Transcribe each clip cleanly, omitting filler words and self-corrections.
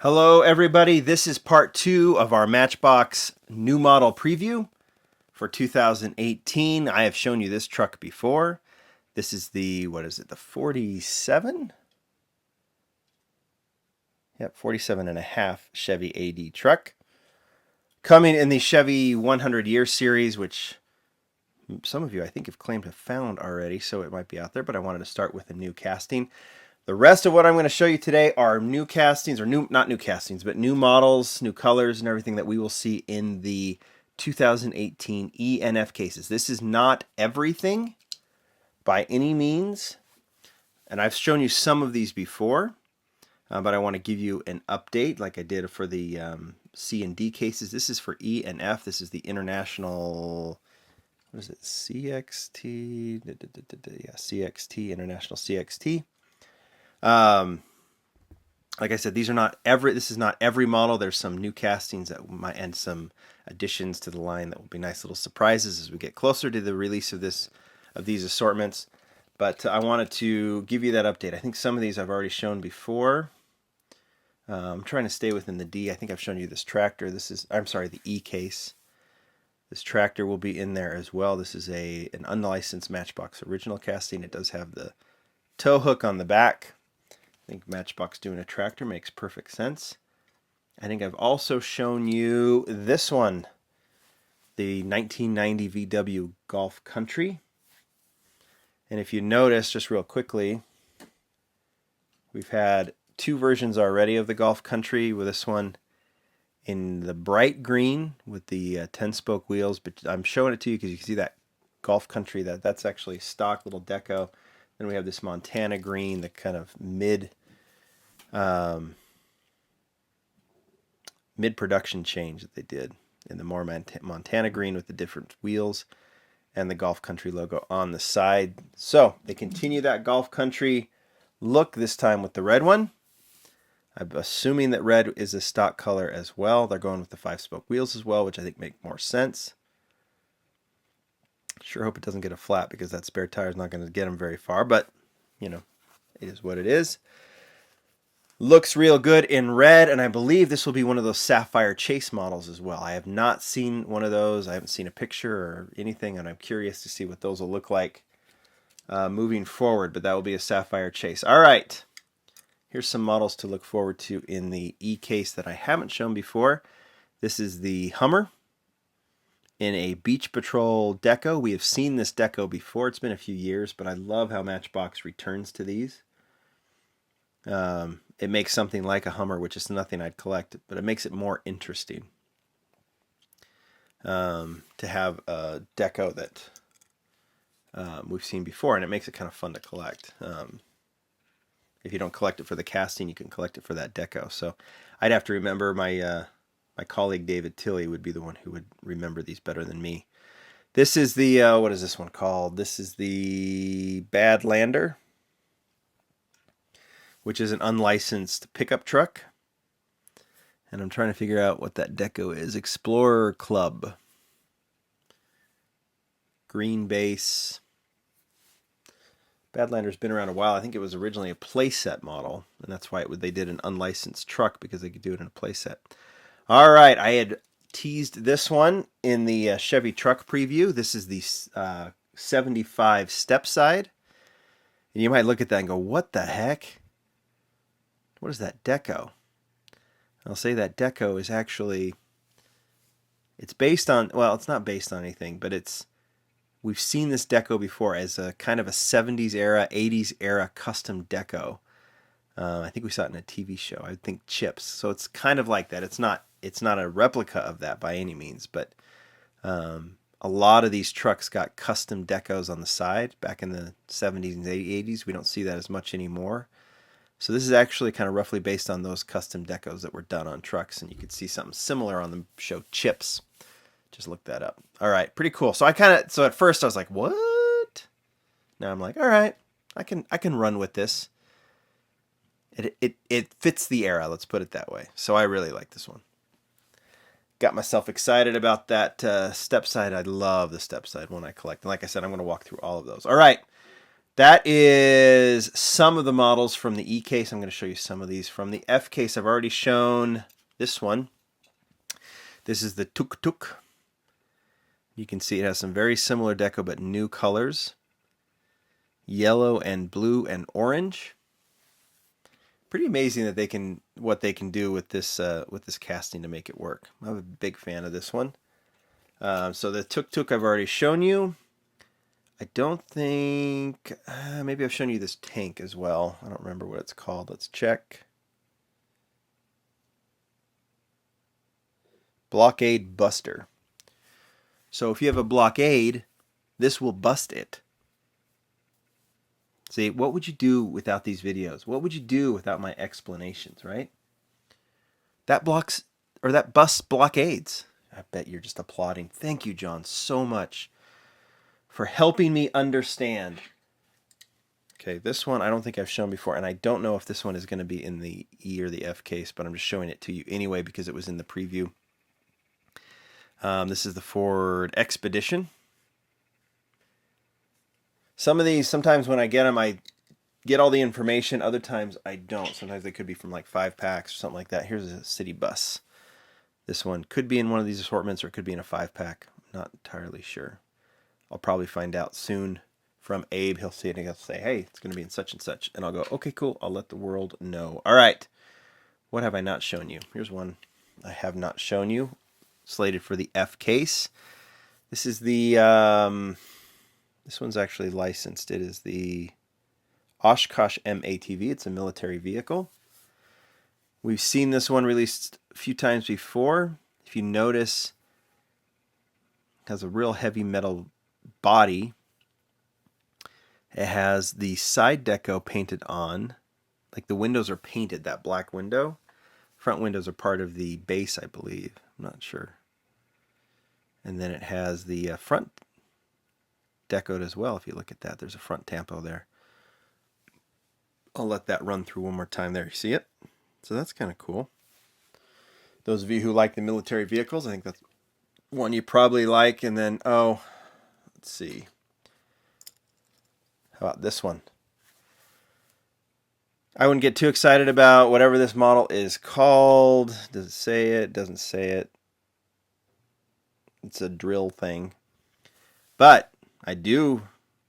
Hello everybody, this is part 2 of our Matchbox new model preview for 2018. I have shown you this truck before. This is the, the 47? Yep, 47 and a half Chevy AD truck. Coming in the Chevy 100 Year Series, which some of you I think have claimed to have found already, so it might be out there, but I wanted to start with a new casting. The rest of what I'm going to show you today are new castings, or not new castings, but new models, new colors, and everything that we will see in the 2018 E and F cases. This is not everything by any means, and I've shown you some of these before, but I want to give you an update like I did for the C and D cases. This is for E and F. This is the international, what is it, CXT? Yeah, CXT, international CXT. Like I said, these are not every. This is not every model. There's some new castings that might, and some additions to the line that will be nice little surprises as we get closer to the release of these assortments. But I wanted to give you that update. I think some of these I've already shown before. I'm trying to stay within the D. I think I've shown you this tractor. The E case. This tractor will be in there as well. This is an unlicensed Matchbox original casting. It does have the tow hook on the back. I think Matchbox doing a tractor makes perfect sense. I think I've also shown you this one, the 1990 VW Golf Country. And if you notice, just real quickly, we've had two versions already of the Golf Country, with this one in the bright green with the 10-spoke wheels. But I'm showing it to you because you can see that Golf Country, that's actually stock little deco. Then we have this Montana green, the kind of mid-production change that they did in the more Montana green with the different wheels and the Golf Country logo on the side. So they continue that Golf Country look, this time with the red one. I'm assuming that red is a stock color as well. They're going with the 5-spoke wheels as well, which I think make more sense. Sure hope it doesn't get a flat, because that spare tire is not going to get them very far, but you know, it is what it is. Looks real good in red, and I believe this will be one of those Sapphire Chase models as well. I have not seen one of those. I haven't seen a picture or anything, and I'm curious to see what those will look like moving forward, but that will be a Sapphire Chase. All right, here's some models to look forward to in the E case that I haven't shown before. This is the Hummer in a Beach Patrol deco. We have seen this deco before. It's been a few years, but I love how Matchbox returns to these. It makes something like a Hummer, which is nothing I'd collect, but it makes it more interesting to have a deco that we've seen before, and it makes it kind of fun to collect. If you don't collect it for the casting, you can collect it for that deco. So I'd have to remember my colleague David Tilley would be the one who would remember these better than me. This is the, what is this one called? This is the Badlander, which is an unlicensed pickup truck. And I'm trying to figure out what that deco is. Explorer Club. Green base. Badlander's been around a while. I think it was originally a playset model, and that's why they did an unlicensed truck, because they could do it in a playset. All right, I had teased this one in the Chevy truck preview. This is the 75 step side. And you might look at that and go, what the heck? What is that deco? I'll say that deco is actually, it's based on, well, it's not based on anything, but we've seen this deco before as a kind of a 70s era, 80s era custom deco. I think we saw it in a TV show. I think Chips. So it's kind of like that. It's not a replica of that by any means, but a lot of these trucks got custom decos on the side back in the 70s and 80s. We don't see that as much anymore. So this is actually kind of roughly based on those custom decos that were done on trucks, and you could see something similar on the show Chips. Just look that up. All right, pretty cool. So so at first I was like, what? Now I'm like, all right, I can run with this. It fits the era, let's put it that way. So I really like this one. Got myself excited about that step side. I love the step side one I collect. And like I said, I'm going to walk through all of those. All right, That is some of the models from the E case. I'm going to show you some of these from the F case. I've already shown this one. This is the Tuk Tuk. You can see it has some very similar deco but new colors. Yellow and blue and orange. Pretty amazing that what they can do with this casting to make it work. I'm a big fan of this one. So the Tuk Tuk I've already shown you. I don't think... maybe I've shown you this tank as well. I don't remember what it's called. Let's check. Blockade Buster. So if you have a Blockade, this will bust it. See, what would you do without these videos? What would you do without my explanations, right? That busts blockades. I bet you're just applauding. Thank you, John, so much for helping me understand. Okay, this one I don't think I've shown before, and I don't know if this one is going to be in the E or the F case, but I'm just showing it to you anyway because it was in the preview. This is the Ford Expedition. Some of these, sometimes when I get them, I get all the information. Other times I don't. Sometimes they could be from like 5 packs or something like that. Here's a city bus. This one could be in one of these assortments or it could be in a 5-pack. I'm not entirely sure. I'll probably find out soon from Abe. He'll see it and he'll say, hey, it's going to be in such and such. And I'll go, okay, cool. I'll let the world know. All right. What have I not shown you? Here's one I have not shown you. Slated for the F case. This is the... this one's actually licensed. It is the Oshkosh Matv. It's a military vehicle. We've seen this one released a few times before. If you notice, it has a real heavy metal body. It has the side deco painted on. Like the windows are painted, that black window. Front windows are part of the base, I believe. I'm not sure. And then it has the front decoed as well. If you look at that, there's a front tampo there. I'll let that run through one more time there. You see it? So that's kind of cool. Those of you who like the military vehicles, I think that's one you probably like. And then, oh, let's see. How about this one? I wouldn't get too excited about whatever this model is called. Does it say it? Doesn't say it. It's a drill thing. But I do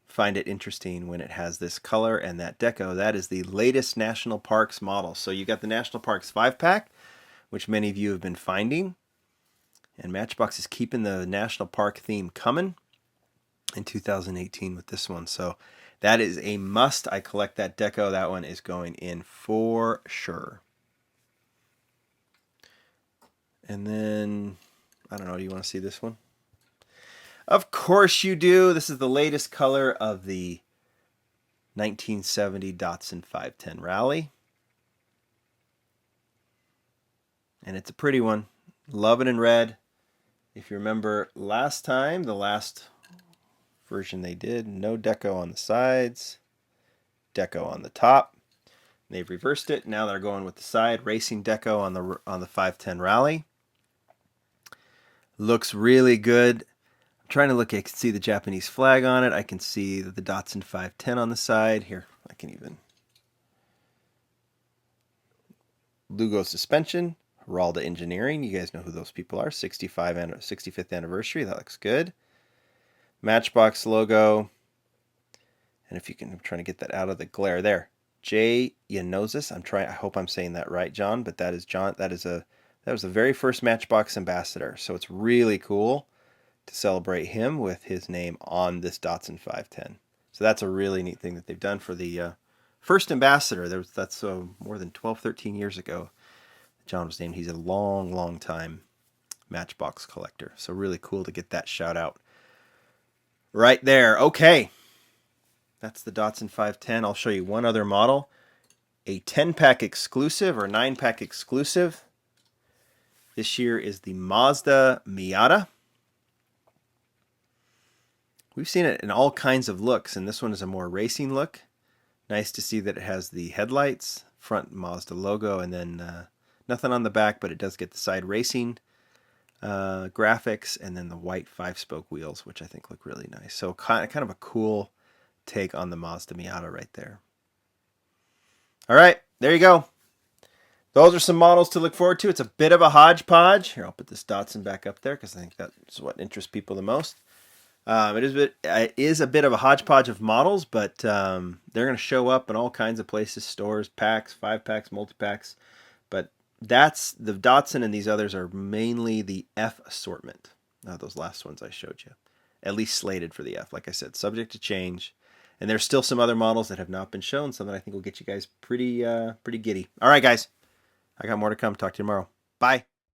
find it interesting when it has this color and that deco. That is the latest National Parks model. So you got the National Parks 5-pack, which many of you have been finding. And Matchbox is keeping the National Park theme coming in 2018 with this one. So that is a must. I collect that deco. That one is going in for sure. And then, I don't know, do you want to see this one? Of course you do. This is the latest color of the 1970 Datsun 510 Rally. And it's a pretty one. Love it in red. If you remember last time, the last version they did, no deco on the sides, deco on the top. They've reversed it. Now they're going with the side racing deco on the 510 Rally. Looks really good. Trying to look, I can see the Japanese flag on it. I can see the Datsun 510 on the side. Here, I can even... Lugo Suspension, Heralda Engineering. You guys know who those people are. 65th anniversary. That looks good. Matchbox logo. And if you can, I'm trying to get that out of the glare there. J. Yanosis. I hope I'm saying that right, John. But that is John. That was the very first Matchbox ambassador. So it's really cool to celebrate him with his name on this Datsun 510. So that's a really neat thing that they've done for the first ambassador. That's more than 12, 13 years ago. John was named. He's a long time Matchbox collector. So really cool to get that shout out right there. Okay. That's the Datsun 510. I'll show you one other model. A 10-pack exclusive or 9-pack exclusive. This year is the Mazda Miata. We've seen it in all kinds of looks, and this one is a more racing look. Nice to see that it has the headlights, front Mazda logo, and then nothing on the back, but it does get the side racing graphics, and then the white 5-spoke wheels, which I think look really nice. So kind of a cool take on the Mazda Miata right there. All right, there you go. Those are some models to look forward to. It's a bit of a hodgepodge. Here, I'll put this Datsun back up there because I think that's what interests people the most. It is a bit of a hodgepodge of models, but they're going to show up in all kinds of places, stores, packs, 5-packs, multi-packs. But that's the Datsun, and these others are mainly the F assortment. Those last ones I showed you. At least slated for the F. Like I said, subject to change. And there's still some other models that have not been shown, some that I think will get you guys pretty giddy. All right, guys. I got more to come. Talk to you tomorrow. Bye.